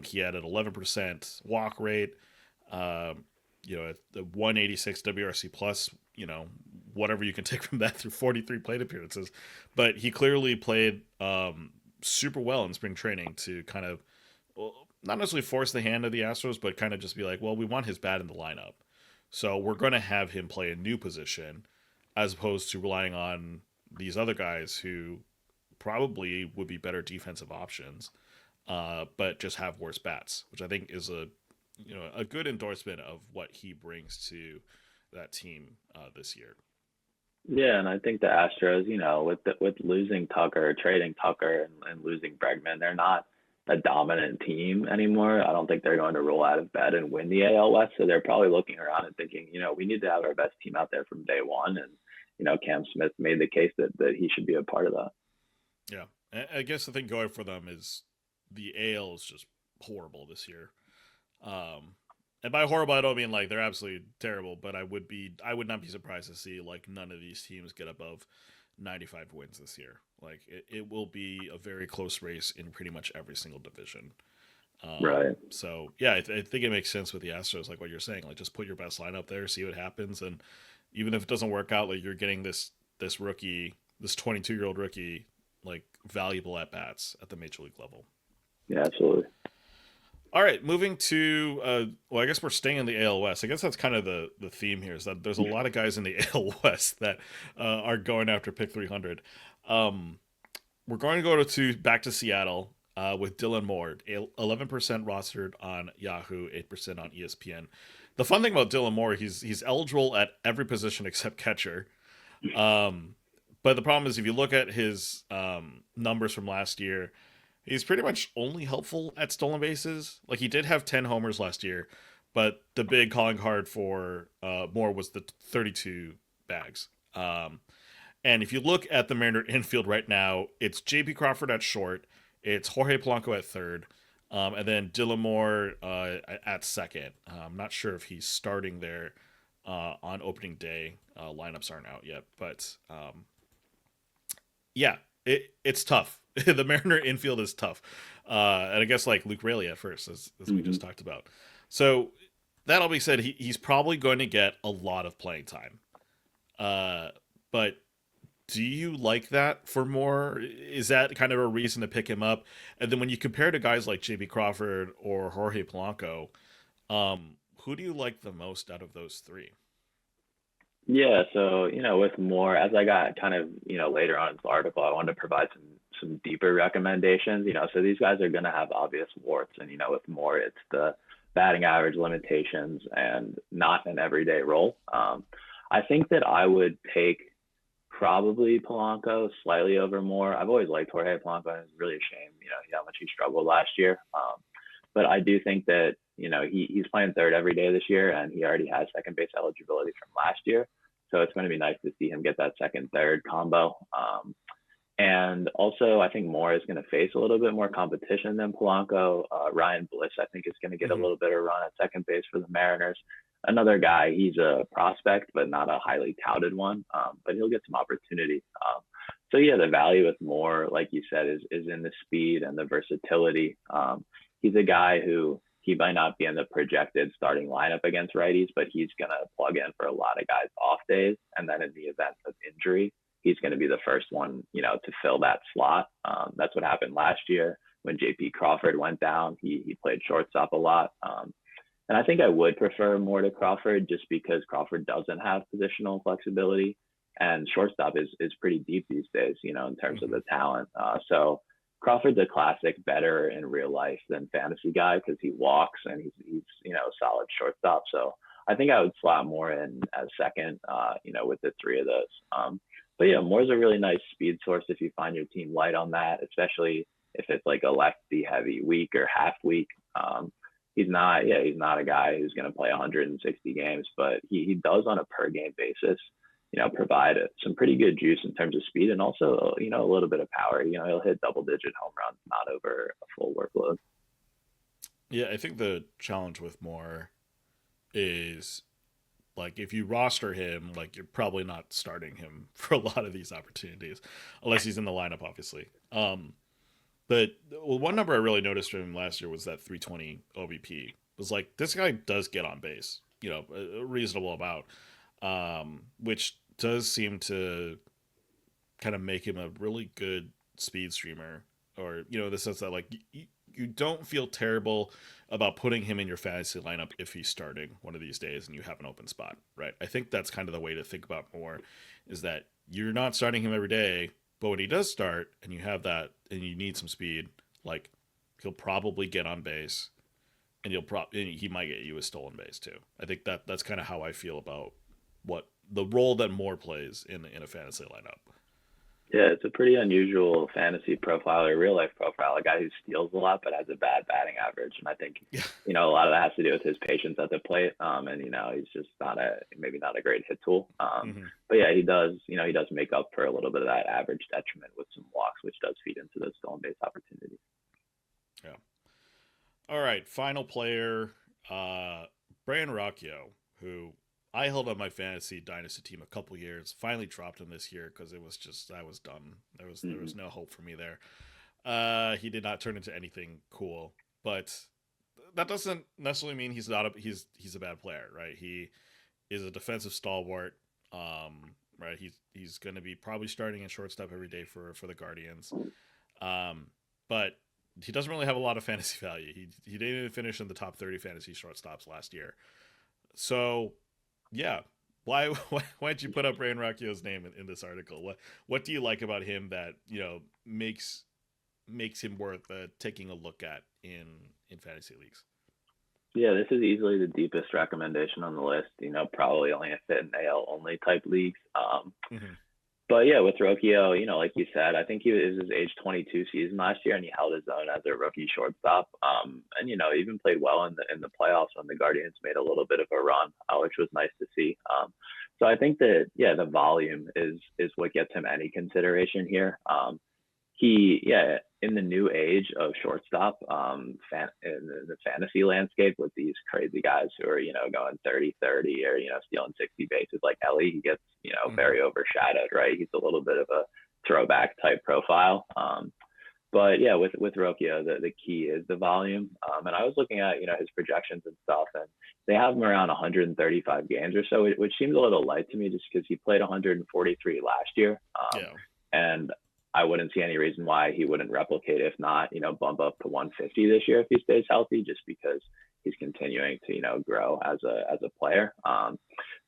He had an 11% walk rate. Um, at the 186 WRC plus. Whatever you can take from that through 43 plate appearances, but he clearly played super well in spring training to kind of, well, not necessarily force the hand of the Astros, but kind of just be like, well, we want his bat in the lineup, so we're going to have him play a new position, as opposed to relying on these other guys who probably would be better defensive options, but just have worse bats, which I think is a good endorsement of what he brings to that team this year. Yeah, and I think the Astros, with losing Tucker, trading Tucker, and losing Bregman, they're not a dominant team anymore. I don't think they're going to roll out of bed and win the AL West. So they're probably looking around and thinking, we need to have our best team out there from day one. And Cam Smith made the case that he should be a part of that. Yeah, I guess the thing going for them is the AL is just horrible this year. And by horrible, I don't mean like they're absolutely terrible, but I would not be surprised to see like none of these teams get above 95 wins this year. Like it will be a very close race in pretty much every single division. Right. So yeah, I think it makes sense with the Astros, like what you're saying. Like just put your best lineup there, see what happens, and even if it doesn't work out, like you're getting this rookie, this 22-year-old rookie, like valuable at bats at the major league level. Yeah, absolutely. All right, moving to well, I guess we're staying in the AL West. I guess that's kind of the theme here is that there's a lot of guys in the AL West that are going after pick 300. Um, we're going to go to back to Seattle with Dylan Moore, 11% rostered on Yahoo, 8% on ESPN. The fun thing about Dylan Moore, he's eligible at every position except catcher. Um, but the problem is if you look at his numbers from last year, he's pretty much only helpful at stolen bases. Like he did have 10 homers last year, but the big calling card for Moore was the 32 bags. And if you look at the Mariner infield right now, it's J.P. Crawford at short, it's Jorge Polanco at third, and then Dylan Moore at second. I'm not sure if he's starting there on opening day. Lineups aren't out yet, but yeah, it's tough. The Mariner infield is tough, and I guess like Luke Raley at first, as we just talked about. So that all being said, he's probably going to get a lot of playing time. But do you like that for more? Is that kind of a reason to pick him up? And then when you compare to guys like J.B. Crawford or Jorge Polanco, who do you like the most out of those three? Yeah, so with more, as I got kind of later on in the article, I wanted to provide some deeper recommendations. So these guys are going to have obvious warts, and with more, it's the batting average limitations and not an everyday role. I think that I would take probably Polanco slightly over more. I've always liked Jorge Polanco, and it's really a shame, how much he struggled last year. But I do think that he's playing third every day this year, and he already has second base eligibility from last year. So it's going to be nice to see him get that second third combo. And also, I think Moore is going to face a little bit more competition than Polanco. Ryan Bliss, I think, is going to get a Mm-hmm. little bit of run at second base for the Mariners. Another guy, he's a prospect, but not a highly touted one. But he'll get some opportunity. So yeah, the value with Moore, like you said, is in the speed and the versatility. He's a guy who he might not be in the projected starting lineup against righties, but he's going to plug in for a lot of guys off days. And then in the event of injury, he's going to be the first one, to fill that slot. That's what happened last year when J.P. Crawford went down. He played shortstop a lot. And I think I would prefer more to Crawford just because Crawford doesn't have positional flexibility, and shortstop is pretty deep these days, in terms of Mm-hmm. the talent. So Crawford's a classic better in real life than fantasy guy because he walks and he's a solid shortstop. So I think I would slot more in as second, with the three of those. But yeah, Moore's a really nice speed source if you find your team light on that, especially if it's like a lefty heavy week or half week. He's not a guy who's going to play 160 games, but he does on a per game basis, provide some pretty good juice in terms of speed and also, a little bit of power. He'll hit double digit home runs, not over a full workload. Yeah, I think the challenge with Moore is like if you roster him, like you're probably not starting him for a lot of these opportunities, unless he's in the lineup, obviously. But well, one number I really noticed from him last year was that 320 OBP. It was like this guy does get on base, a reasonable amount, which does seem to kind of make him a really good speed streamer, or the sense that like you don't feel terrible about putting him in your fantasy lineup if he's starting one of these days and you have an open spot, right? I think that's kind of the way to think about more, is that you're not starting him every day, but when he does start and you have that and you need some speed, like he'll probably get on base, and he might get you a stolen base too. I think that's kind of how I feel about what the role that Moore plays in a fantasy lineup. Yeah, it's a pretty unusual fantasy profile or real life profile. A guy who steals a lot but has a bad batting average, and I think Yeah. a lot of that has to do with his patience at the plate. And he's just maybe not a great hit tool. Hmm. But yeah, he does make up for a little bit of that average detriment with some walks, which does feed into those stolen base opportunities. Yeah. All right, final player, Brian Rocchio, who I held on my fantasy dynasty team a couple years. Finally dropped him this year because it was just I was done. There was no hope for me there. He did not turn into anything cool, but that doesn't necessarily mean he's not he's a bad player, right? He is a defensive stalwart. Right? He's going to be probably starting in shortstop every day for the Guardians. But he doesn't really have a lot of fantasy value. He didn't even finish in the top 30 fantasy shortstops last year. So, yeah, why'd you put up Ryan Rocchio's name in this article? What do you like about him that makes him worth taking a look at in fantasy leagues? Yeah, this is easily the deepest recommendation on the list. Probably only a fit in AL only type leagues. Mm-hmm. But yeah, with Rocchio, like you said, I think he was his age 22 season last year, and he held his own as a rookie shortstop. And even played well in the playoffs when the Guardians made a little bit of a run, which was nice to see. So I think that the volume is what gets him any consideration here. In the new age of shortstop, in the fantasy landscape with these crazy guys who are going 30-30 or stealing 60 bases like Ellie, he gets Mm-hmm. very overshadowed, right? He's a little bit of a throwback type profile. But yeah, with Rocchio, the key is the volume. And I was looking at his projections and stuff, and they have him around 135 games or so, which seems a little light to me, just because he played 143 last year. Yeah. And I wouldn't see any reason why he wouldn't replicate, if not, bump up to 150 this year if he stays healthy, just because he's continuing to, grow as a player.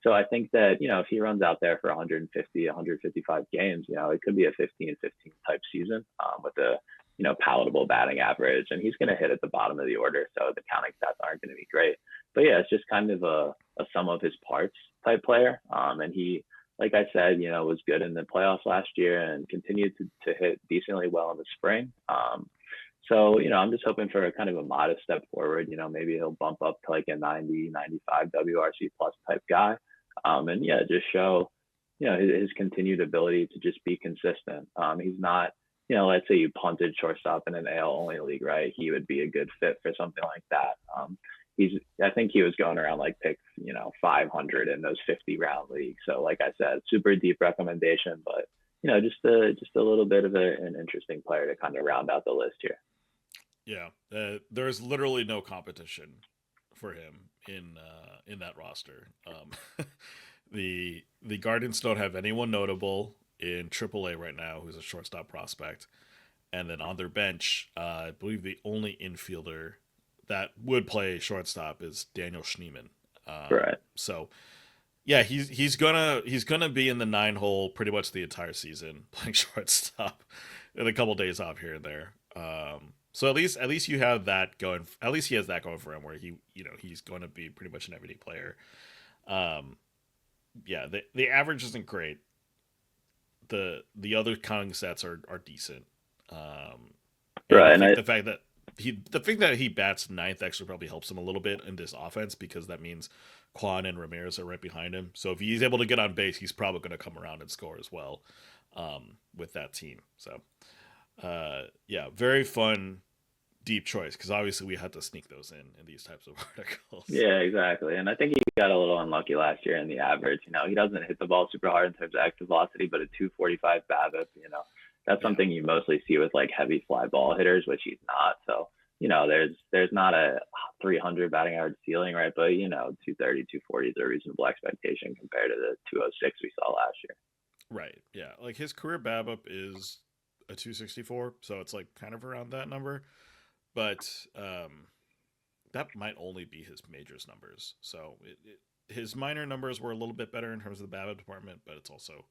So I think that, if he runs out there for 150, 155 games, it could be a 15-15 type season with a, palatable batting average. And he's going to hit at the bottom of the order. So the counting stats aren't going to be great. But yeah, it's just kind of a sum of his parts type player. And he, like I said, was good in the playoffs last year and continued to hit decently well in the spring. So, I'm just hoping for a kind of a modest step forward. Maybe he'll bump up to like a 90, 95 WRC plus type guy. And yeah, just show, his continued ability to just be consistent. He's not, let's say you punted shortstop in an AL only league, right? He would be a good fit for something like that. I think he was going around like pick, 500 in those 50 round leagues. So like I said, super deep recommendation, but just a little bit of an interesting player to kind of round out the list here. Yeah. There's literally no competition for him in that roster. The Guardians don't have anyone notable in AAA right now who's a shortstop prospect, and then on their bench, I believe the only infielder that would play shortstop is Daniel Schneemann. Right. So yeah, he's gonna be in the 9 hole pretty much the entire season playing shortstop, and a couple days off here and there. So at least you have that going. At least he has that going for him, where he's going to be pretty much an everyday player. Yeah, the average isn't great. The other counting sets are decent. And Right. I And think the thing that he bats ninth actually probably helps him a little bit in this offense, because that means Quan and Ramirez are right behind him. So if he's able to get on base, he's probably going to come around and score as well with that team. So yeah, very fun, deep choice, because obviously we had to sneak those in these types of articles. Yeah, exactly. And I think he got a little unlucky last year in the average. He doesn't hit the ball super hard in terms of exit velocity, but a 245 BABIP, that's Yeah. something you mostly see with like heavy fly ball hitters, which he's not. So, there's not a 300 batting average ceiling, right? But 230, 240 is a reasonable expectation compared to the 206 we saw last year. Right. Yeah. Like his career BABIP is a 264, so it's like kind of around that number. But that might only be his majors numbers. So his minor numbers were a little bit better in terms of the BABIP department, but it's also,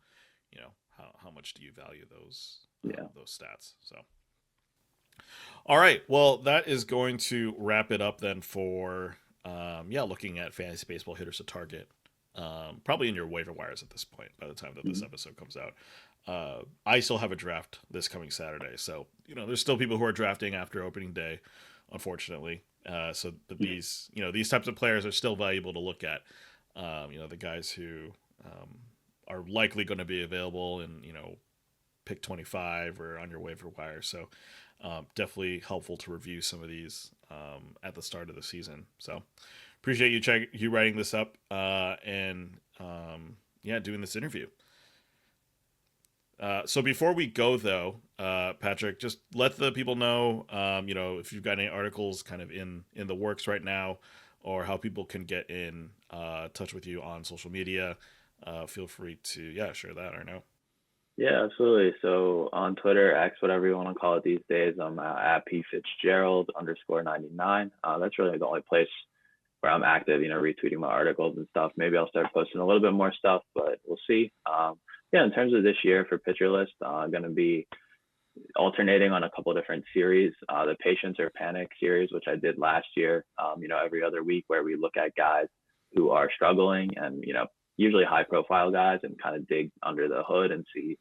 how much do you value Yeah. those stats? So, all right, well, that is going to wrap it up then for looking at fantasy baseball hitters to target. Probably in your waiver wires at this point by the time that this Mhm. episode comes out. I still have a draft this coming Saturday, so there's still people who are drafting after opening day, unfortunately. These types of players are still valuable to look at. The guys who are likely going to be available in pick 25 or on your waiver wire. So definitely helpful to review some of these at the start of the season. So appreciate you writing this up and doing this interview. So before we go though, Patrick, just let the people know, if you've got any articles kind of in the works right now, or how people can get in touch with you on social media. Feel free to share that or no. Yeah, absolutely. So on Twitter, X, whatever you want to call it these days, I'm at P Fitzgerald _99. That's really the only place where I'm active, retweeting my articles and stuff. Maybe I'll start posting a little bit more stuff, but we'll see. In terms of this year for pitcher list, I'm going to be alternating on a couple different series. The Patience or Panic series, which I did last year, every other week, where we look at guys who are struggling and, usually high profile guys, and kind of dig under the hood and see,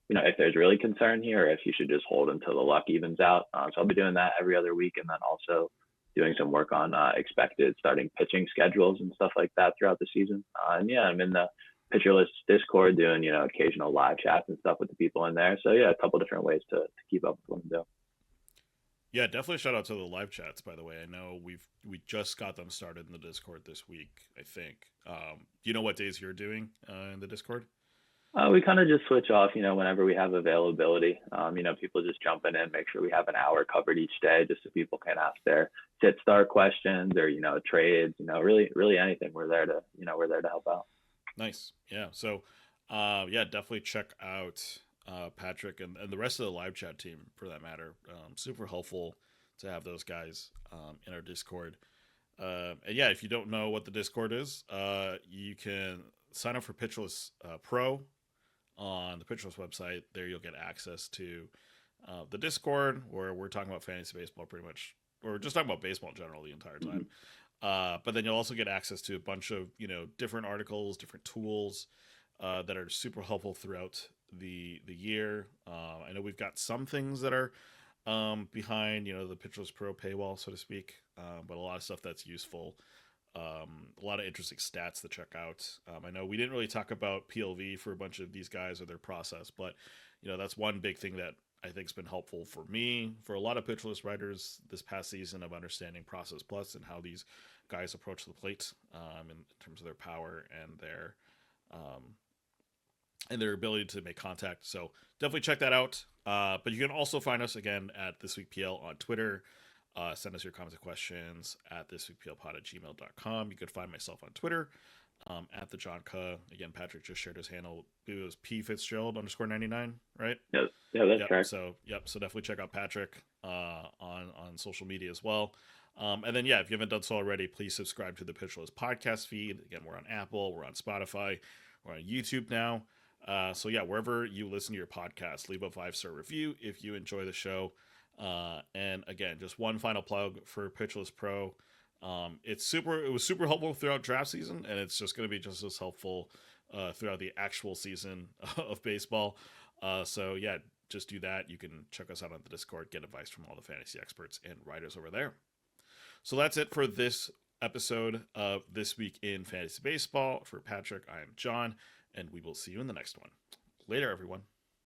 if there's really concern here, or if you should just hold until the luck evens out. So I'll be doing that every other week, and then also doing some work on expected starting pitching schedules and stuff like that throughout the season. I'm in the pitcher list Discord doing, occasional live chats and stuff with the people in there. So yeah, a couple different ways to keep up with what I'm doing. Yeah, definitely shout out to the live chats. By the way, I know we just got them started in the Discord this week. I think. Do you know what days you're doing in the Discord? We kind of just switch off, whenever we have availability. People just jumping in, make sure we have an hour covered each day, just so people can ask their sit start questions or trades. Really anything. We're there to help out. Nice. Yeah. So, definitely check out Patrick and the rest of the live chat team for that matter. Super helpful to have those guys in our Discord. If you don't know what the Discord is, you can sign up for Pitchless Pro on the Pitchless website. There you'll get access to the Discord, where we're talking about fantasy baseball pretty much, or just talking about baseball in general the entire time. But then you'll also get access to a bunch of different articles, different tools that are super helpful throughout the year. I know we've got some things that are behind the Pitchless Pro paywall, so to speak, but a lot of stuff that's useful. A lot of interesting stats to check out. I know we didn't really talk about PLV for a bunch of these guys or their process, but that's one big thing that I think has been helpful for me, for a lot of pitcherless writers this past season, of understanding Process Plus and how these guys approach the plate in terms of their power and their ability to make contact. So definitely check that out. But you can also find us again at This Week PL on Twitter. Send us your comments and questions at thisweekplpod@gmail.com. You could find myself on Twitter at the John K. Again, Patrick just shared his handle. It was P Fitzgerald _99, right? Yeah, that's correct. So definitely check out Patrick on social media as well. And then if you haven't done so already, please subscribe to the Pitchless podcast feed. Again, we're on Apple, we're on Spotify, we're on YouTube now. Wherever you listen to your podcast, leave a 5-star review if you enjoy the show. And again, just one final plug for Pitchless Pro. It was super helpful throughout draft season, and it's just going to be just as helpful throughout the actual season of baseball. Just do that. You can check us out on the Discord, get advice from all the fantasy experts and writers over there. So that's it for this episode of This Week in Fantasy Baseball. For Patrick, I am John, and we will see you in the next one. Later, everyone.